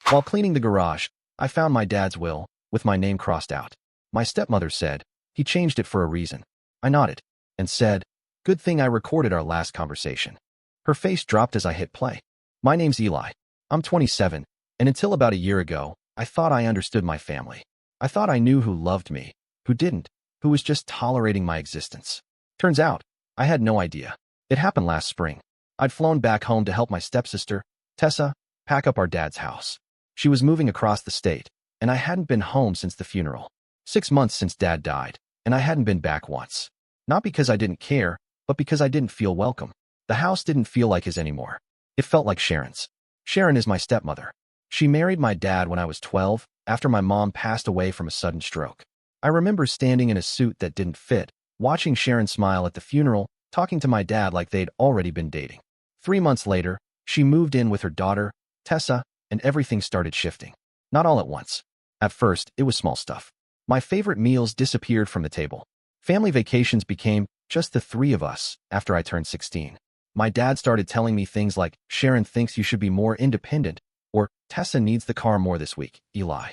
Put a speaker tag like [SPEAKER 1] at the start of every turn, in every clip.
[SPEAKER 1] While cleaning the garage, I found my dad's will, with my name crossed out. My stepmother said, he changed it for a reason. I nodded and said, good thing I recorded our last conversation. Her face dropped as I hit play. My name's Eli. I'm 27, and until about a year ago, I thought I understood my family. I thought I knew who loved me, who didn't, who was just tolerating my existence. Turns out, I had no idea. It happened last spring. I'd flown back home to help my stepsister, Tessa, pack up our dad's house. She was moving across the state, and I hadn't been home since the funeral. 6 months since Dad died, and I hadn't been back once. Not because I didn't care, but because I didn't feel welcome. The house didn't feel like his anymore. It felt like Sharon's. Sharon is my stepmother. She married my dad when I was 12, after my mom passed away from a sudden stroke. I remember standing in a suit that didn't fit, watching Sharon smile at the funeral, talking to my dad like they'd already been dating. 3 months later, she moved in with her daughter, Tessa, and everything started shifting. Not all at once. At first, it was small stuff. My favorite meals disappeared from the table. Family vacations became just the three of us after I turned 16. My dad started telling me things like, Sharon thinks you should be more independent, or Tessa needs the car more this week, Eli.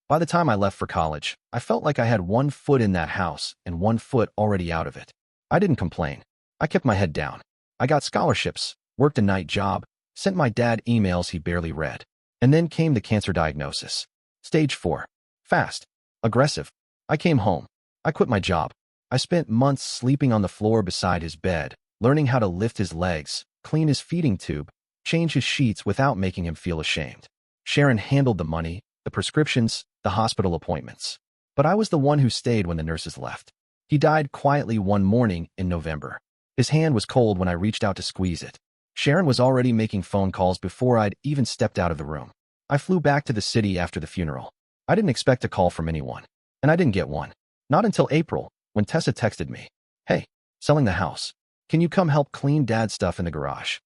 [SPEAKER 1] By the time I left for college, I felt like I had 1 foot in that house and 1 foot already out of it. I didn't complain. I kept my head down. I got scholarships, worked a night job, sent my dad emails he barely read. And then came the cancer diagnosis. Stage 4. Fast. Aggressive. I came home. I quit my job. I spent months sleeping on the floor beside his bed, learning how to lift his legs, clean his feeding tube, change his sheets without making him feel ashamed. Sharon handled the money, the prescriptions, the hospital appointments. But I was the one who stayed when the nurses left. He died quietly one morning in November. His hand was cold when I reached out to squeeze it. Sharon was already making phone calls before I'd even stepped out of the room. I flew back to the city after the funeral. I didn't expect a call from anyone, and I didn't get one. Not until April, when Tessa texted me, hey, selling the house. Can you come help clean Dad's stuff in the garage?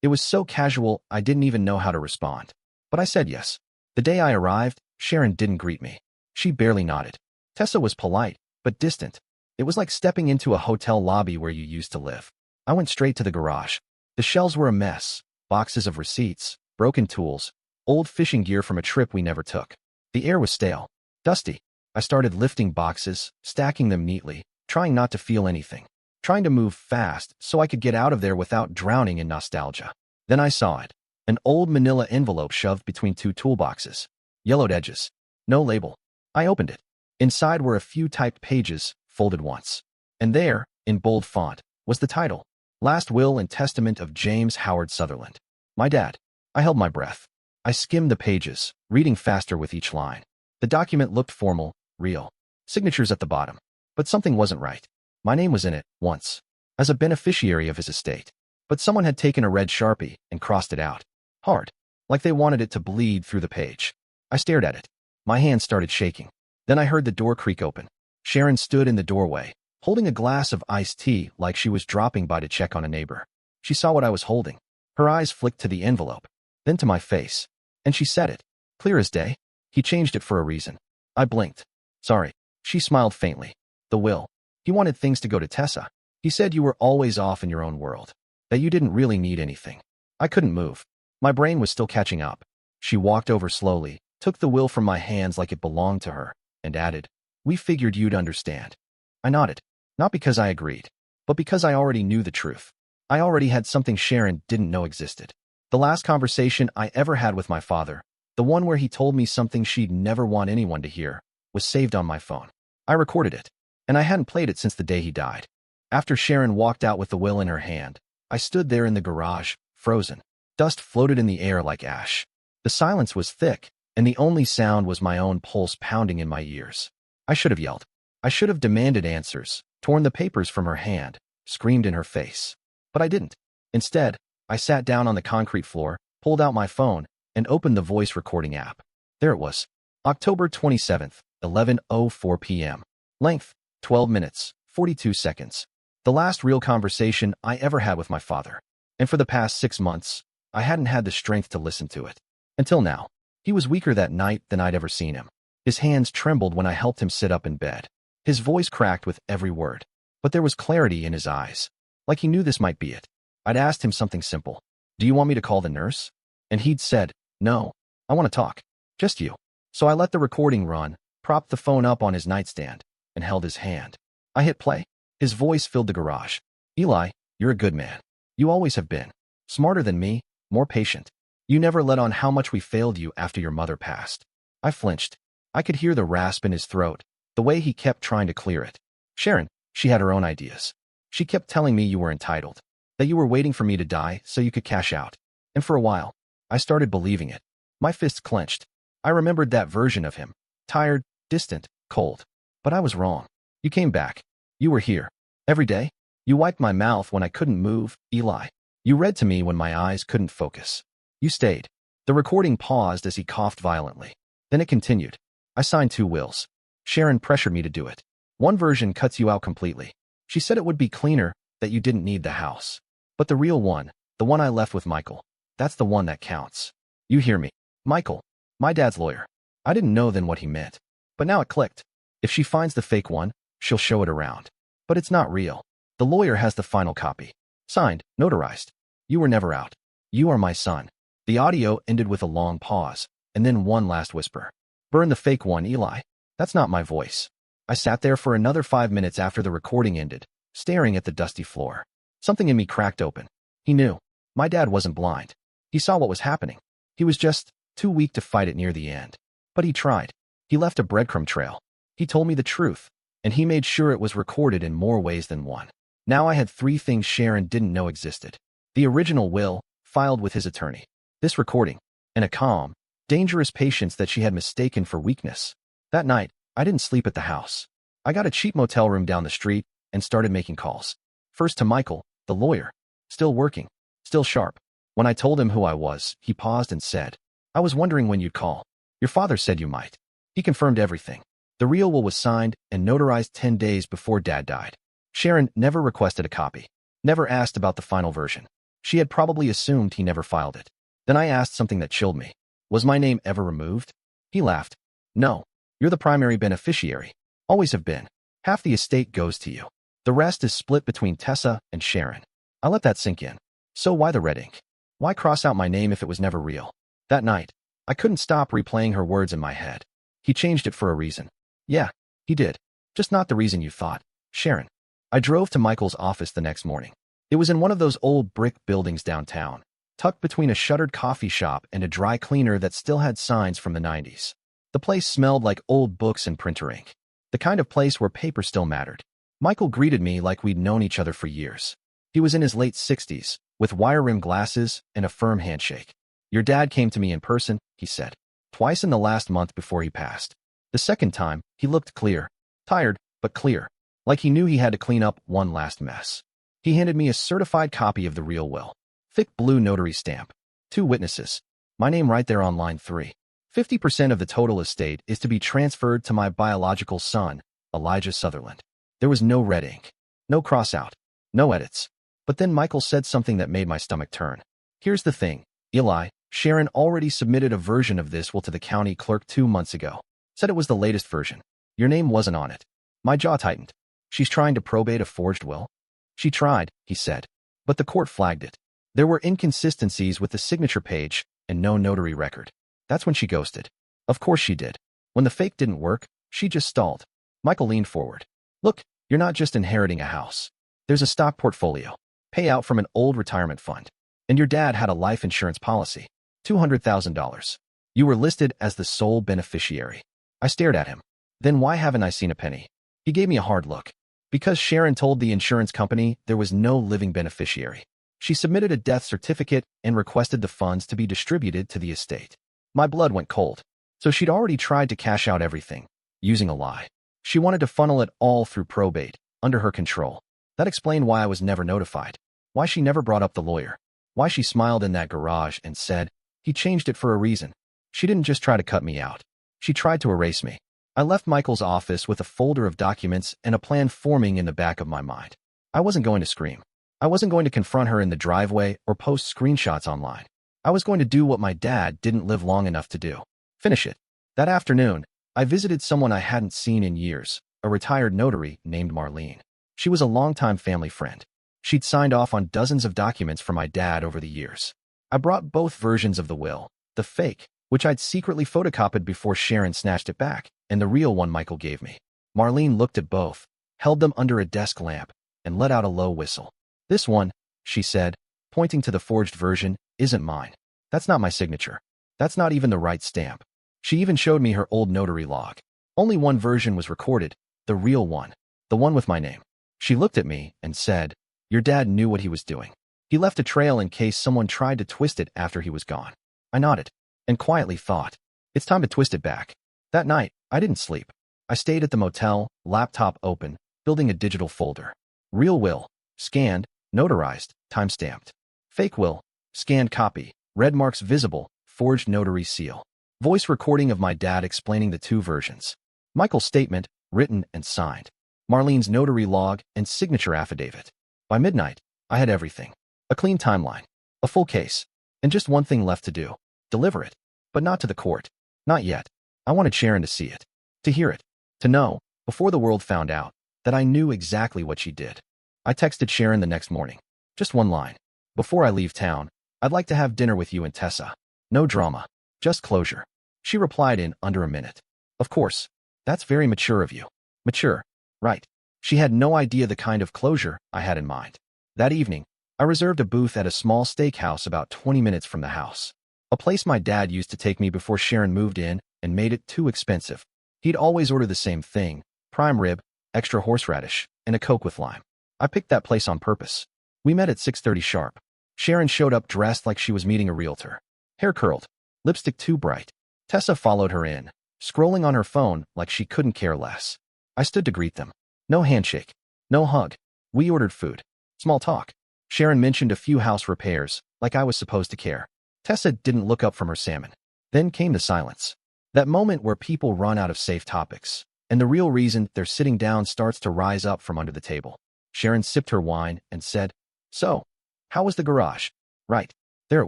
[SPEAKER 1] It was so casual, I didn't even know how to respond. But I said yes. The day I arrived, Sharon didn't greet me. She barely nodded. Tessa was polite, but distant. It was like stepping into a hotel lobby where you used to live. I went straight to the garage. The shelves were a mess, boxes of receipts, broken tools, old fishing gear from a trip we never took. The air was stale, dusty. I started lifting boxes, stacking them neatly, trying not to feel anything, trying to move fast so I could get out of there without drowning in nostalgia. Then I saw it, an old manila envelope shoved between 2 toolboxes, yellowed edges, no label. I opened it. Inside were a few typed pages, folded once. And there, in bold font, was the title. Last Will and Testament of James Howard Sutherland. My dad. I held my breath. I skimmed the pages, reading faster with each line. The document looked formal, real. Signatures at the bottom. But something wasn't right. My name was in it, once, as a beneficiary of his estate. But someone had taken a red Sharpie and crossed it out. Hard. Like they wanted it to bleed through the page. I stared at it. My hands started shaking. Then I heard the door creak open. Sharon stood in the doorway, holding a glass of iced tea like she was dropping by to check on a neighbor. She saw what I was holding. Her eyes flicked to the envelope, then to my face. And she said it. Clear as day. He changed it for a reason. I blinked. Sorry. She smiled faintly. The will. He wanted things to go to Tessa. He said you were always off in your own world. That you didn't really need anything. I couldn't move. My brain was still catching up. She walked over slowly, took the will from my hands like it belonged to her, and added, we figured you'd understand. I nodded. Not because I agreed, but because I already knew the truth. I already had something Sharon didn't know existed. The last conversation I ever had with my father, the one where he told me something she'd never want anyone to hear, was saved on my phone. I recorded it, and I hadn't played it since the day he died. After Sharon walked out with the will in her hand, I stood there in the garage, frozen. Dust floated in the air like ash. The silence was thick, and the only sound was my own pulse pounding in my ears. I should have yelled. I should have demanded answers, torn the papers from her hand, screamed in her face. But I didn't. Instead, I sat down on the concrete floor, pulled out my phone, and opened the voice recording app. There it was. October 27th, 11:04 p.m. Length, 12 minutes, 42 seconds. The last real conversation I ever had with my father. And for the past 6 months, I hadn't had the strength to listen to it. Until now. He was weaker that night than I'd ever seen him. His hands trembled when I helped him sit up in bed. His voice cracked with every word. But there was clarity in his eyes. Like he knew this might be it. I'd asked him something simple. Do you want me to call the nurse? And he'd said, no, I want to talk. Just you. So I let the recording run, propped the phone up on his nightstand, and held his hand. I hit play. His voice filled the garage. Eli, you're a good man. You always have been. Smarter than me, more patient. You never let on how much we failed you after your mother passed. I flinched. I could hear the rasp in his throat, the way he kept trying to clear it. Sharon, she had her own ideas. She kept telling me you were entitled, that you were waiting for me to die so you could cash out. And for a while, I started believing it. My fists clenched. I remembered that version of him. Tired, distant, cold. But I was wrong. You came back. You were here. Every day. You wiped my mouth when I couldn't move, Eli. You read to me when my eyes couldn't focus. You stayed. The recording paused as he coughed violently. Then it continued. I signed 2 wills. Sharon pressured me to do it. One version cuts you out completely. She said it would be cleaner, that you didn't need the house. But the real one, the one I left with Michael, that's the one that counts. You hear me. Michael, my dad's lawyer. I didn't know then what he meant. But now it clicked. If she finds the fake one, she'll show it around. But it's not real. The lawyer has the final copy. Signed, notarized. You were never out. You are my son. The audio ended with a long pause, and then one last whisper. Burn the fake one, Eli. That's not my voice. I sat there for another 5 minutes after the recording ended, staring at the dusty floor. Something in me cracked open. He knew. My dad wasn't blind. He saw what was happening. He was just too weak to fight it near the end. But he tried. He left a breadcrumb trail. He told me the truth, and he made sure it was recorded in more ways than one. Now I had 3 things Sharon didn't know existed. The original will, filed with his attorney. This recording, and a calm, dangerous patience that she had mistaken for weakness. That night, I didn't sleep at the house. I got a cheap motel room down the street and started making calls. First to Michael, the lawyer. Still working. Still sharp. When I told him who I was, he paused and said, I was wondering when you'd call. Your father said you might. He confirmed everything. The real will was signed and notarized 10 days before Dad died. Sharon never requested a copy. Never asked about the final version. She had probably assumed he never filed it. Then I asked something that chilled me. Was my name ever removed? He laughed. No. You're the primary beneficiary. Always have been. Half the estate goes to you. The rest is split between Tessa and Sharon. I let that sink in. So why the red ink? Why cross out my name if it was never real? That night, I couldn't stop replaying her words in my head. He changed it for a reason. Yeah, he did. Just not the reason you thought, Sharon. I drove to Michael's office the next morning. It was in one of those old brick buildings downtown, tucked between a shuttered coffee shop and a dry cleaner that still had signs from the 90s. The place smelled like old books and printer ink. The kind of place where paper still mattered. Michael greeted me like we'd known each other for years. He was in his late 60s, with wire-rimmed glasses and a firm handshake. Your dad came to me in person, he said. Twice in the last month before he passed. The second time, he looked clear. Tired, but clear. Like he knew he had to clean up one last mess. He handed me a certified copy of the real will. Thick blue notary stamp. 2 witnesses. My name right there on line 3. 50% of the total estate is to be transferred to my biological son, Elijah Sutherland. There was no red ink. No cross-out. No edits. But then Michael said something that made my stomach turn. Here's the thing, Eli. Sharon already submitted a version of this will to the county clerk 2 months ago. Said it was the latest version. Your name wasn't on it. My jaw tightened. She's trying to probate a forged will? She tried, he said. But the court flagged it. There were inconsistencies with the signature page and no notary record. That's when she ghosted. Of course she did. When the fake didn't work, she just stalled. Michael leaned forward. Look, you're not just inheriting a house. There's a stock portfolio. Payout from an old retirement fund. And your dad had a life insurance policy. $200,000. You were listed as the sole beneficiary. I stared at him. Then why haven't I seen a penny? He gave me a hard look. Because Sharon told the insurance company there was no living beneficiary. She submitted a death certificate and requested the funds to be distributed to the estate. My blood went cold. So she'd already tried to cash out everything, using a lie. She wanted to funnel it all through probate, under her control. That explained why I was never notified. Why she never brought up the lawyer. Why she smiled in that garage and said, he changed it for a reason. She didn't just try to cut me out. She tried to erase me. I left Michael's office with a folder of documents and a plan forming in the back of my mind. I wasn't going to scream. I wasn't going to confront her in the driveway or post screenshots online. I was going to do what my dad didn't live long enough to do. Finish it. That afternoon, I visited someone I hadn't seen in years, a retired notary named Marlene. She was a longtime family friend. She'd signed off on dozens of documents for my dad over the years. I brought both versions of the will, the fake, which I'd secretly photocopied before Sharon snatched it back, and the real one Michael gave me. Marlene looked at both, held them under a desk lamp, and let out a low whistle. This one, she said, pointing to the forged version, isn't mine. That's not my signature. That's not even the right stamp. She even showed me her old notary log. Only one version was recorded, the real one, the one with my name. She looked at me and said, "Your dad knew what he was doing. He left a trail in case someone tried to twist it after he was gone." I nodded and quietly thought, it's time to twist it back. That night, I didn't sleep. I stayed at the motel, laptop open, building a digital folder. Real will, scanned, notarized, time-stamped. Fake will, scanned copy, red marks visible, forged notary seal. Voice recording of my dad explaining the two versions. Michael's statement, written and signed. Marlene's notary log and signature affidavit. By midnight, I had everything. A clean timeline, a full case, and just one thing left to do. Deliver it. But not to the court. Not yet. I wanted Sharon to see it. To hear it. To know, before the world found out, that I knew exactly what she did. I texted Sharon the next morning. Just one line. "Before I leave town, I'd like to have dinner with you and Tessa. No drama. Just closure." She replied in under a minute. "Of course. That's very mature of you." Mature. Right. She had no idea the kind of closure I had in mind. That evening, I reserved a booth at a small steakhouse about 20 minutes from the house. A place my dad used to take me before Sharon moved in and made it too expensive. He'd always order the same thing, prime rib, extra horseradish, and a Coke with lime. I picked that place on purpose. We met at 6:30 sharp. Sharon showed up dressed like she was meeting a realtor. Hair curled, lipstick too bright. Tessa followed her in, scrolling on her phone like she couldn't care less. I stood to greet them. No handshake. No hug. We ordered food. Small talk. Sharon mentioned a few house repairs, like I was supposed to care. Tessa didn't look up from her salmon. Then came the silence. That moment where people run out of safe topics, and the real reason they're sitting down starts to rise up from under the table. Sharon sipped her wine and said, "So, how was the garage?" Right. There it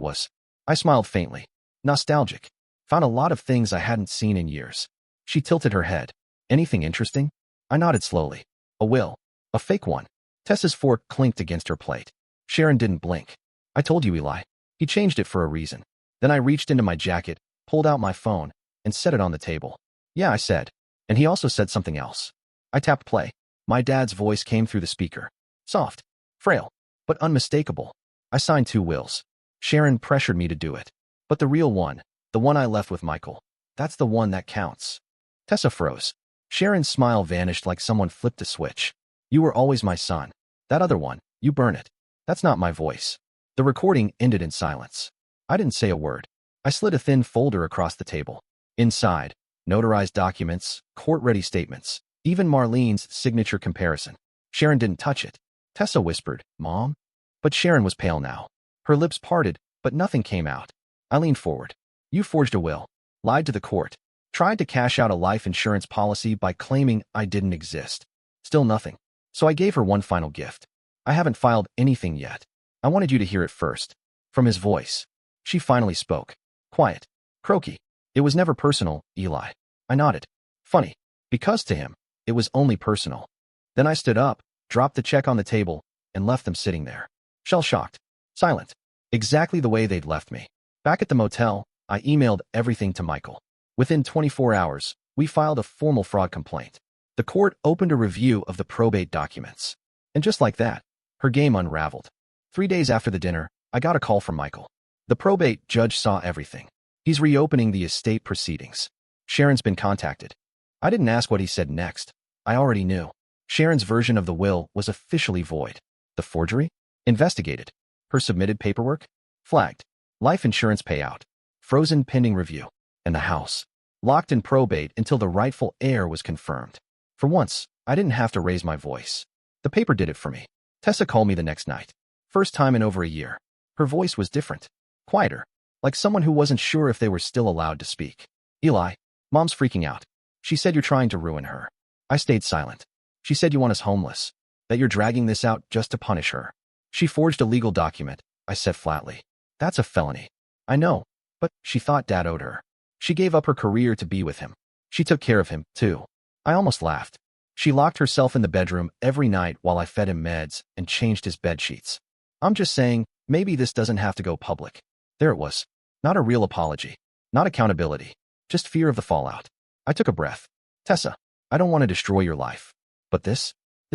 [SPEAKER 1] was. I smiled faintly. Nostalgic. Found a lot of things I hadn't seen in years. She tilted her head. "Anything interesting?" I nodded slowly. "A will. A fake one." Tessa's fork clinked against her plate. Sharon didn't blink. "I told you, Eli. He changed it for a reason." Then I reached into my jacket, pulled out my phone, and set it on the table. "Yeah," I said. "And he also said something else." I tapped play. My dad's voice came through the speaker. Soft, frail, but unmistakable. I signed 2 wills. Sharon pressured me to do it. But the real one, the one I left with Michael, that's the one that counts. Tessa froze. Sharon's smile vanished like someone flipped a switch. "You were always my son. That other one, you burn it." That's not my voice. The recording ended in silence. I didn't say a word. I slid a thin folder across the table. Inside, notarized documents, court-ready statements, even Marlene's signature comparison. Sharon didn't touch it. Tessa whispered, "Mom?" But Sharon was pale now. Her lips parted, but nothing came out. I leaned forward. "You forged a will, lied to the court, tried to cash out a life insurance policy by claiming I didn't exist. Still nothing. So I gave her one final gift. I haven't filed anything yet. I wanted you to hear it first." From his voice. She finally spoke. Quiet. Croaky. "It was never personal, Eli." I nodded. Funny. Because to him, it was only personal. Then I stood up, dropped the check on the table, and left them sitting there. Shell-shocked. Silent. Exactly the way they'd left me. Back at the motel, I emailed everything to Michael. Within 24 hours, we filed a formal fraud complaint. The court opened a review of the probate documents. And just like that, her game unraveled. 3 days after the dinner, I got a call from Michael. The probate judge saw everything. He's reopening the estate proceedings. Sharon's been contacted. I didn't ask what he said next. I already knew. Sharon's version of the will was officially void. The forgery? Investigated. Her submitted paperwork? Flagged. Life insurance payout. Frozen pending review. And the house. Locked in probate until the rightful heir was confirmed. For once, I didn't have to raise my voice. The paper did it for me. Tessa called me the next night. First time in over a year. Her voice was different. Quieter. Like someone who wasn't sure if they were still allowed to speak. "Eli, Mom's freaking out. She said you're trying to ruin her." I stayed silent. "She said you want us homeless. That you're dragging this out just to punish her." "She forged a legal document," I said flatly. "That's a felony." "I know. But she thought Dad owed her. She gave up her career to be with him. She took care of him, too." I almost laughed. She locked herself in the bedroom every night while I fed him meds and changed his bed sheets. I'm just saying, maybe this doesn't have to go public. There it was. Not a real apology. Not accountability. Just fear of the fallout. I took a breath. Tessa, I don't want to destroy your life. But this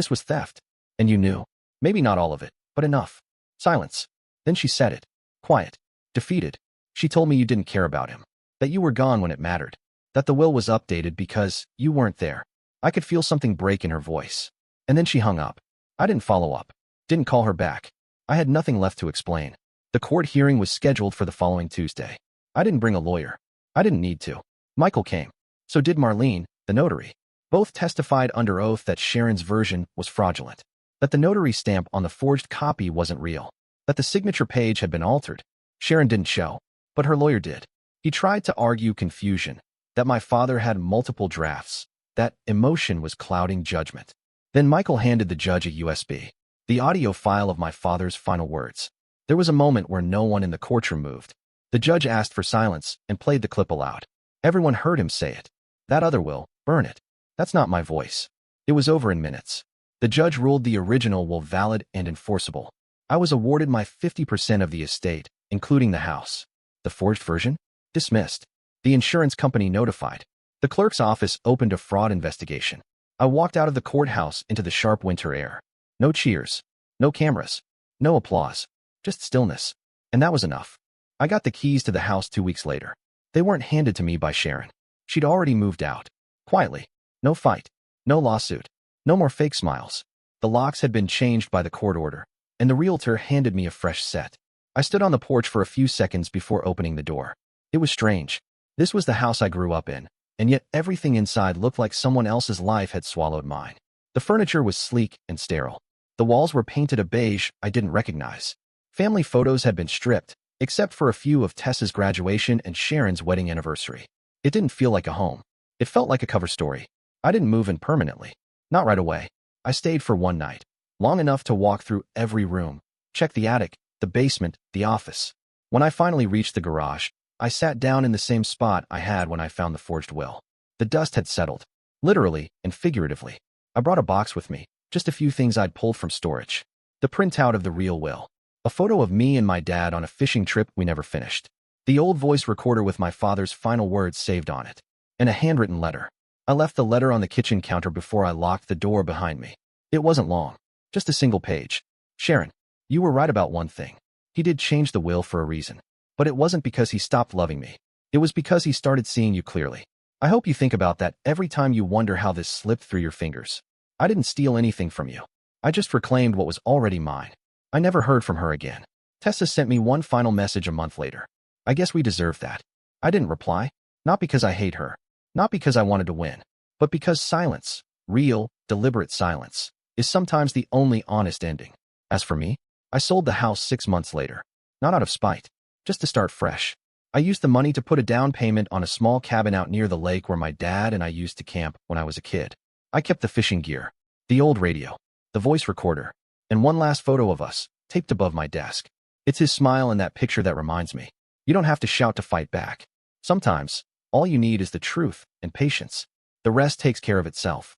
[SPEAKER 1] was theft. And you knew. Maybe not all of it, but enough. Silence. Then she said it. Quiet. Defeated. She told me you didn't care about him. That you were gone when it mattered. That the will was updated because you weren't there. I could feel something break in her voice. And then she hung up. I didn't follow up. Didn't call her back. I had nothing left to explain. The court hearing was scheduled for the following Tuesday. I didn't bring a lawyer. I didn't need to. Michael came. So did Marlene, the notary. Both testified under oath that Sharon's version was fraudulent. That the notary stamp on the forged copy wasn't real. That the signature page had been altered. Sharon didn't show, but her lawyer did. He tried to argue confusion, that my father had multiple drafts, that emotion was clouding judgment. Then Michael handed the judge a USB, the audio file of my father's final words. There was a moment where no one in the courtroom moved. The judge asked for silence and played the clip aloud. Everyone heard him say it. That other will, burn it. That's not my voice. It was over in minutes. The judge ruled the original will valid and enforceable. I was awarded my 50% of the estate, including the house. The forged version? Dismissed. The insurance company notified. The clerk's office opened a fraud investigation. I walked out of the courthouse into the sharp winter air. No cheers. No cameras. No applause. Just stillness. And that was enough. I got the keys to the house 2 weeks later. They weren't handed to me by Sharon. She'd already moved out. Quietly. No fight. No lawsuit. No more fake smiles. The locks had been changed by the court order, and the realtor handed me a fresh set. I stood on the porch for a few seconds before opening the door. It was strange. This was the house I grew up in, and yet everything inside looked like someone else's life had swallowed mine. The furniture was sleek and sterile. The walls were painted a beige I didn't recognize. Family photos had been stripped, except for a few of Tessa's graduation and Sharon's wedding anniversary. It didn't feel like a home. It felt like a cover story. I didn't move in permanently. Not right away. I stayed for one night, long enough to walk through every room, check the attic, the basement, the office. When I finally reached the garage, I sat down in the same spot I had when I found the forged will. The dust had settled, literally and figuratively. I brought a box with me, just a few things I'd pulled from storage. The printout of the real will. A photo of me and my dad on a fishing trip we never finished. The old voice recorder with my father's final words saved on it. And a handwritten letter. I left the letter on the kitchen counter before I locked the door behind me. It wasn't long. Just a single page. Sharon, you were right about one thing. He did change the will for a reason. But it wasn't because he stopped loving me. It was because he started seeing you clearly. I hope you think about that every time you wonder how this slipped through your fingers. I didn't steal anything from you. I just reclaimed what was already mine. I never heard from her again. Tessa sent me one final message a month later. I guess we deserved that. I didn't reply. Not because I hate her. Not because I wanted to win. But because silence, real, deliberate silence, is sometimes the only honest ending. As for me, I sold the house 6 months later. Not out of spite. Just to start fresh. I used the money to put a down payment on a small cabin out near the lake where my dad and I used to camp when I was a kid. I kept the fishing gear, the old radio, the voice recorder, and one last photo of us, taped above my desk. It's his smile in that picture that reminds me. You don't have to shout to fight back. Sometimes, all you need is the truth and patience. The rest takes care of itself.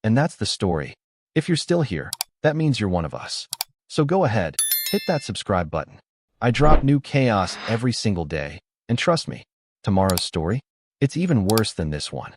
[SPEAKER 1] And that's the story. If you're still here, that means you're one of us. So go ahead, hit that subscribe button. I drop new chaos every single day, and trust me, tomorrow's story, it's even worse than this one.